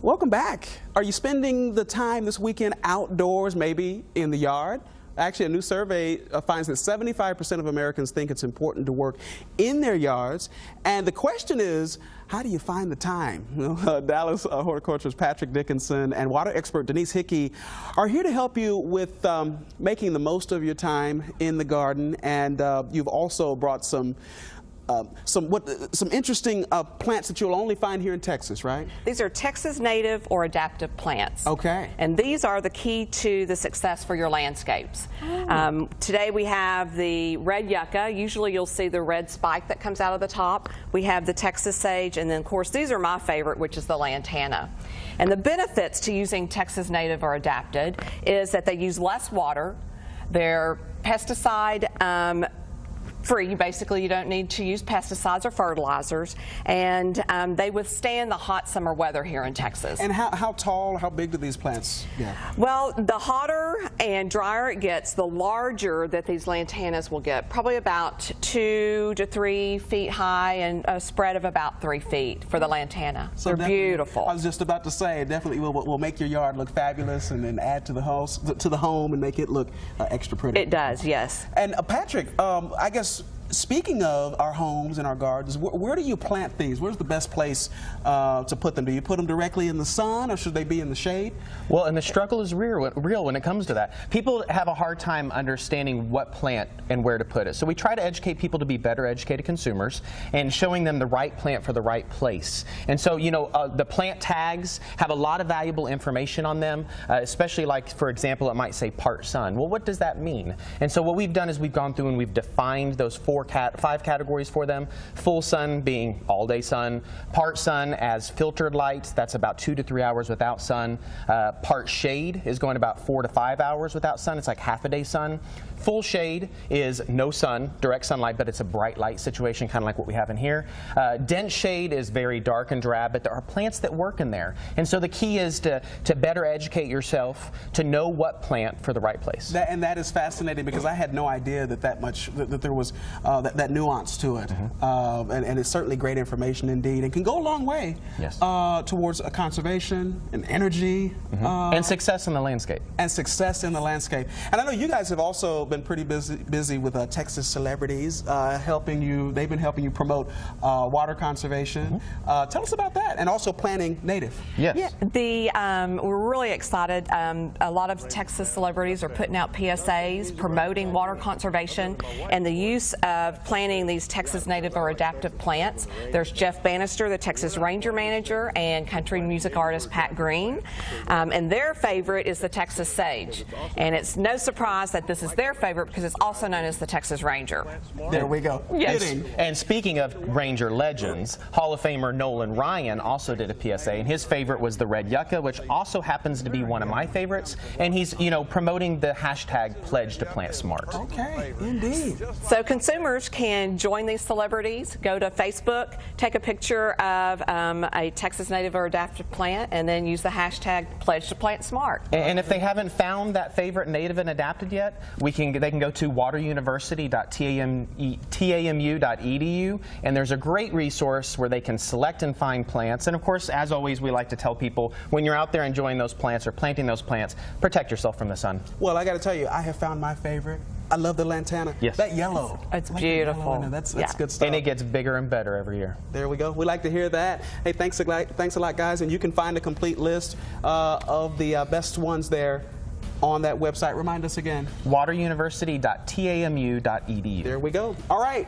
Welcome back. Are you spending the time this weekend outdoors, maybe in the yard? Actually, a new survey finds that 75% of Americans think it's important to work in their yards. And the question is, how do you find the time? Dallas horticulturist Patrick Dickinson and water expert Denise Hickey are here to help you with making the most of your time in the garden. And you've also brought some interesting plants that you'll only find here in Texas, right? These are Texas native or adaptive plants. Okay. And these are the key to the success for your landscapes. Today we have the red yucca. Usually you'll see the red spike that comes out of the top. We have the Texas sage, and then of course these are my favorite, which is the lantana. And the benefits to using Texas native or adapted is that they use less water. They're pesticide free. Basically, you don't need to use pesticides or fertilizers, and they withstand the hot summer weather here in Texas. And how tall, how big do these plants get? Well, the hotter and drier it gets, the larger that these lantanas will get. Probably about 2 to 3 feet high and a spread of about 3 feet for the lantana. So they're beautiful. I was just about to say, it definitely will make your yard look fabulous and then add to the home and make it look extra pretty. It does, yes. And Patrick, I guess, speaking of our homes and our gardens, where do you plant these? Where's the best place to put them? Do you put them directly in the sun, or should they be in the shade? Well, and the struggle is real when it comes to that. People have a hard time understanding what plant and where to put it. So we try to educate people to be better educated consumers and showing them the right plant for the right place. And so, you know, the plant tags have a lot of valuable information on them, especially like, for example, it might say part sun. Well, what does that mean? And so what we've done is we've gone through and we've defined those 5 categories for them. Full sun being all day sun, part sun as filtered light, that's about 2 to 3 hours without sun. Part shade is going about 4 to 5 hours without sun, it's like half a day sun. Full shade is no sun, direct sunlight, but it's a bright light situation, kind of like what we have in here. Dense shade is very dark and drab, but there are plants that work in there. And so the key is to better educate yourself, to know what plant for the right place. And that is fascinating, because I had no idea that there was that nuance to it. And it's certainly great information indeed, and can go a long way towards conservation and energy. And success in the landscape. And success in the landscape. And I know you guys have also been pretty busy with Texas celebrities, they've been helping you promote water conservation. Tell us about that, and also planting native. Yes. Yeah, we're really excited. A lot of Texas celebrities are putting out PSAs promoting water conservation and the use of planting these Texas native or adaptive plants. There's Jeff Bannister, the Texas Ranger manager, and country music artist Pat Green. And their favorite is the Texas sage. And it's no surprise that this is their favorite, because it's also known as the Texas Ranger. There we go. Yes. And speaking of Ranger legends, Hall of Famer Nolan Ryan also did a PSA, and his favorite was the red yucca, which also happens to be one of my favorites. And he's, you know, promoting the hashtag Pledge to Plant Smart. Okay, indeed. So consumers can join these celebrities, go to Facebook, take a picture of a Texas native or adaptive plant, and then use the hashtag Pledge to Plant Smart. And if they haven't found that favorite native and adapted yet, they can go to wateruniversity.tamu.edu, and there's a great resource where they can select and find plants. And of course, as always, we like to tell people, when you're out there enjoying those plants or planting those plants, protect yourself from the sun. Well, I got to tell you, I have found my favorite. I love the lantana. Yes. That yellow. It's beautiful. That's good stuff. And it gets bigger and better every year. There we go. We like to hear that. Hey, thanks a lot, guys. And you can find a complete list of the best ones there on that website. Remind us again. wateruniversity.tamu.edu. There we go. All right.